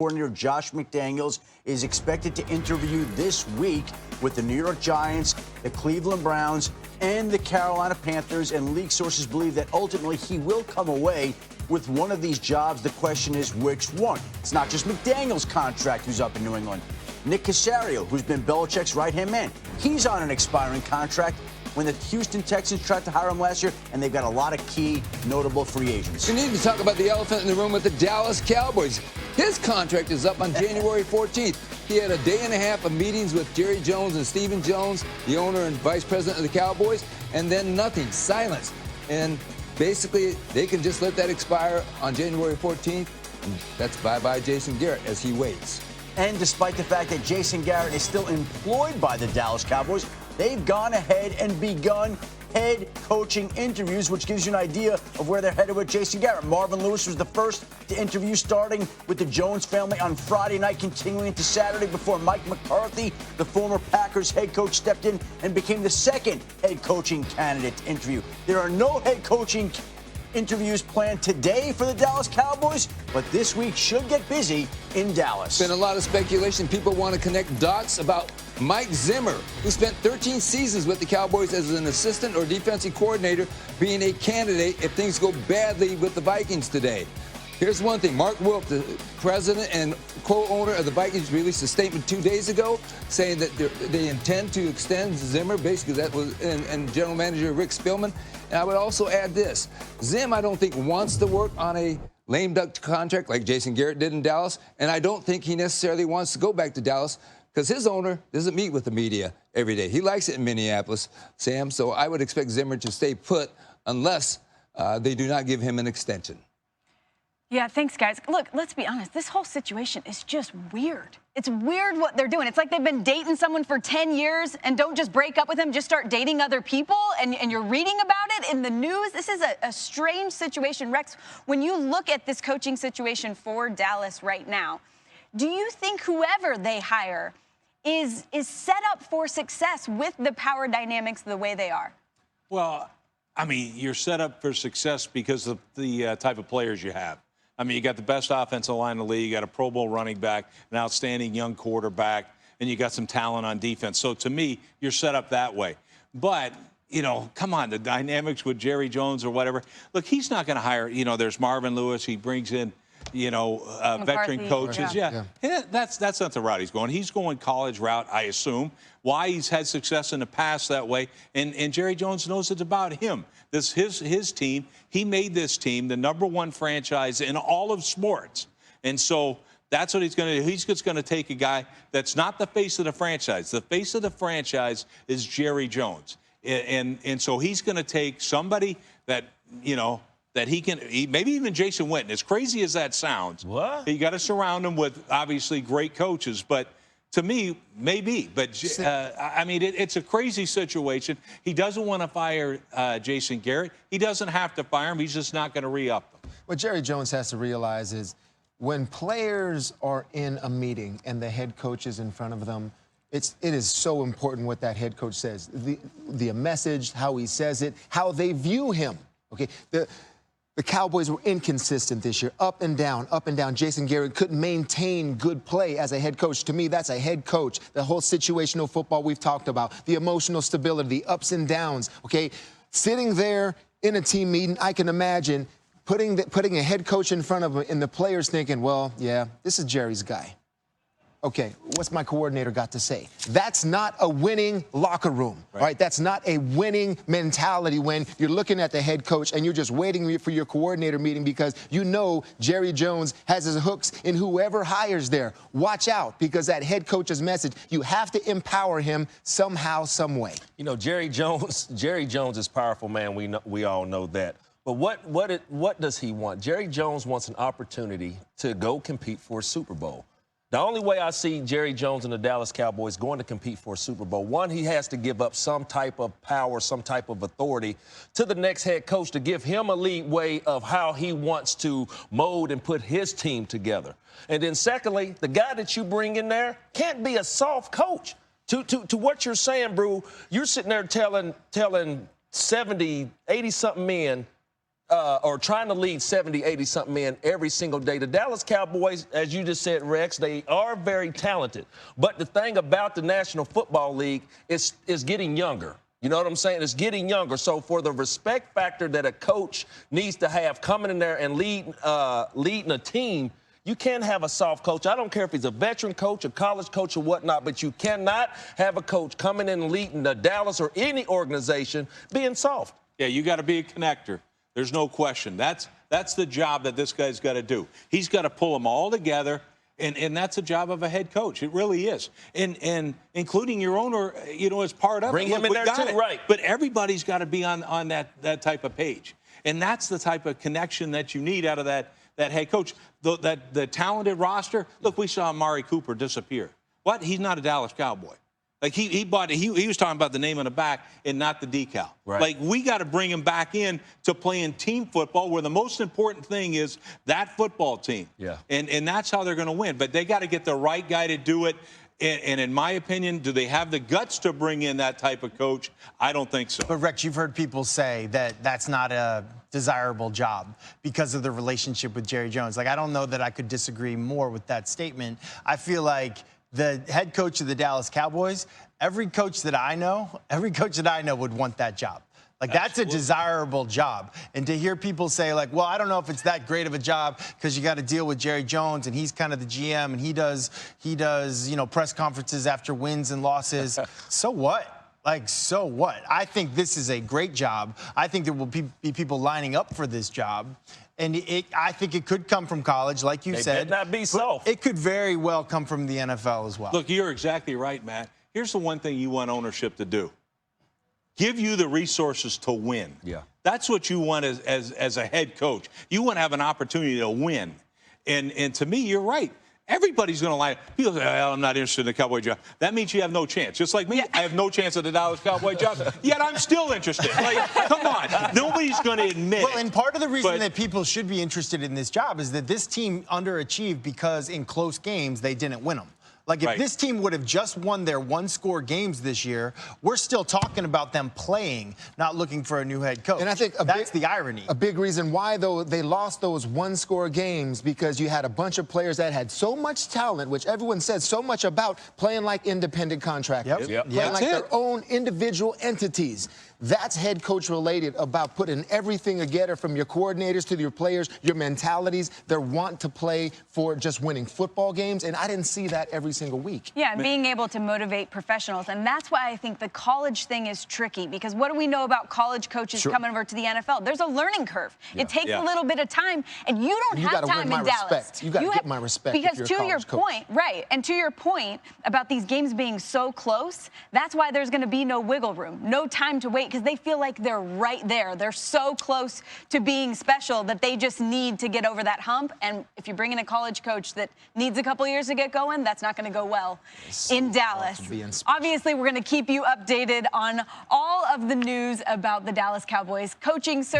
Coordinator Josh McDaniels is expected to interview this week with the New York Giants, the Cleveland Browns, and the Carolina Panthers. And league sources believe that ultimately he will come away with one of these jobs. The question is which one? It's not just McDaniels' contract who's up in New England. Nick Caserio, who's been Belichick's right-hand man, he's on an expiring contract when the Houston Texans tried to hire him last year, and they've got a lot of key, notable free agents. We need to talk about the elephant in the room with the Dallas Cowboys. His contract is up on January 14th. He had a day and a half of meetings with Jerry Jones and Stephen Jones, the owner and vice president of the Cowboys, and then nothing, silence. And basically, they can just let that expire on January 14th, and that's bye-bye Jason Garrett as he waits. And despite the fact that Jason Garrett is still employed by the Dallas Cowboys, they've gone ahead and begun head coaching interviews, which gives you an idea of where they're headed with Jason Garrett. Marvin Lewis was the first to interview, starting with the Jones family on Friday night, continuing to Saturday before Mike McCarthy, the former Packers head coach, stepped in and became the second head coaching candidate to interview. There are no head coaching interviews planned today for the Dallas Cowboys, but this week should get busy in Dallas. Been a lot of speculation. People want to connect dots about Mike Zimmer, who spent 13 seasons with the Cowboys as an assistant or defensive coordinator, being a candidate if things go badly with the Vikings today. Here's one thing. Mark Wilk, the president and co-owner of the Vikings, released a statement 2 days ago saying that they intend to extend Zimmer. Basically, that was, and general manager Rick Spielman. And I would also add this. Zim, I don't think, wants to work on a lame duck contract like Jason Garrett did in Dallas. And I don't think he necessarily wants to go back to Dallas because his owner doesn't meet with the media every day. He likes it in Minneapolis, Sam. So I would expect Zimmer to stay put unless they do not give him an extension. Yeah, thanks, guys. Look, let's be honest. This whole situation is just weird. It's weird what they're doing. It's like they've been dating someone for 10 years and don't just break up with him, just start dating other people, and you're reading about it in the news. This is a strange situation. Rex, when you look at this coaching situation for Dallas right now, do you think whoever they hire is set up for success with the power dynamics the way they are? Well, I mean, you're set up for success because of the type of players you have. I mean, you got the best offensive line in the league, you got a Pro Bowl running back, an outstanding young quarterback, and you got some talent on defense. So to me, you're set up that way. But, you know, come on, the dynamics with Jerry Jones or whatever. Look, he's not going to hire, you know, there's Marvin Lewis. He brings in, you know, veteran coaches. Yeah. That's not the route he's going. He's going college route, I assume. Why he's had success in the past that way. And Jerry Jones knows it's about him. This his team. He made this team the #1 franchise in all of sports. And so that's what he's going to do. He's just going to take a guy that's not the face of the franchise. The face of the franchise is Jerry Jones. And so he's going to take somebody that, you know, that he can, maybe even Jason Witten. As crazy as that sounds, you got to surround him with obviously great coaches. But to me, maybe. But, I mean, it's a crazy situation. He doesn't want to fire Jason Garrett. He doesn't have to fire him. He's just not going to re-up them. What Jerry Jones has to realize is when players are in a meeting and the head coach is in front of them, it is so important what that head coach says. The message, how he says it, how they view him. Okay, the Cowboys were inconsistent this year, up and down, up and down. Jason Garrett couldn't maintain good play as a head coach. To me, that's a head coach. The whole situational football we've talked about, the emotional stability, the ups and downs, okay? Sitting there in a team meeting, I can imagine putting a head coach in front of him and the players thinking, well, yeah, this is Jerry's guy. Okay, what's my coordinator got to say? That's not a winning locker room, right? That's not a winning mentality when you're looking at the head coach and you're just waiting for your coordinator meeting because you know Jerry Jones has his hooks in whoever hires there. Watch out, because that head coach's message, you have to empower him somehow, some way. You know, Jerry Jones is powerful, man. We all know that. But what does he want? Jerry Jones wants an opportunity to go compete for a Super Bowl. The only way I see Jerry Jones and the Dallas Cowboys going to compete for a Super Bowl, one, he has to give up some type of power, some type of authority to the next head coach to give him a leeway of how he wants to mold and put his team together. And then secondly, the guy that you bring in there can't be a soft coach. To what you're saying, Brew, you're sitting there telling 70, 80-something men or trying to lead 70, 80-something men every single day. The Dallas Cowboys, as you just said, Rex, they are very talented. But the thing about the National Football League is getting younger. You know what I'm saying? It's getting younger. So for the respect factor that a coach needs to have coming in there and leading a team, you can't have a soft coach. I don't care if he's a veteran coach, a college coach, or whatnot, but you cannot have a coach coming in and leading the Dallas or any organization being soft. Yeah, you got to be a connector. There's no question. That's the job that this guy's got to do. He's got to pull them all together, and that's the job of a head coach. It really is. And including your owner, as part of it. Bring him in there too, right. But everybody's got to be on that type of page. And that's the type of connection that you need out of that head coach. The talented roster, look, we saw Amari Cooper disappear. What? He's not a Dallas Cowboy. Like he was talking about the name on the back and not the decal. Right. Like we got to bring him back in to playing team football, where the most important thing is that football team. Yeah. And that's how they're going to win. But they got to get the right guy to do it. And in my opinion, do they have the guts to bring in that type of coach? I don't think so. But Rex, you've heard people say that that's not a desirable job because of the relationship with Jerry Jones. Like, I don't know that I could disagree more with that statement. I feel like the head coach of the Dallas Cowboys, every coach that I know would want that job. Like, that's a desirable job. And to hear people say, like, well, I don't know if it's that great of a job because you got to deal with Jerry Jones and he's kind of the GM and he does, press conferences after wins and losses. So what? Like, so what? I think this is a great job. I think there will be people lining up for this job. And I think it could come from college, like you said. They better not be soft. It could very well come from the NFL as well. Look, you're exactly right, Matt. Here's the one thing you want ownership to do. Give you the resources to win. Yeah. That's what you want as a head coach. You want to have an opportunity to win. And to me, you're right. Everybody's going to lie. People say, well, I'm not interested in the Cowboy job. That means you have no chance. Just like me, I have no chance at the Dallas Cowboy job, yet I'm still interested. Like, come on. Nobody's going to admit Well, and part of the reason but that people should be interested in this job is that this team underachieved because in close games, they didn't win them. Like, if this team would have just won their one-score games this year, we're still talking about them playing, not looking for a new head coach. And I think that's the irony. A big reason why, though, they lost those one-score games because you had a bunch of players that had so much talent, which everyone said so much about, playing like independent contractors, playing like their own individual entities. That's head coach related, about putting everything together, from your coordinators to your players, your mentalities. They want to play for just winning football games, and I didn't see that every single week. Yeah, being able to motivate professionals. And that's why I think the college thing is tricky, because what do we know about college coaches coming over to the NFL? There's a learning curve. It takes a little bit of time, and you don't have time in Dallas. You got to get my respect. Because to your point, right, and to your point about these games being so close, that's why there's going to be no wiggle room, no time to wait, because they feel like they're right there. They're so close to being special that they just need to get over that hump. And if you bring in a college coach that needs a couple years to get going, that's not going to go well in Dallas. Obviously, we're going to keep you updated on all of the news about the Dallas Cowboys coaching search.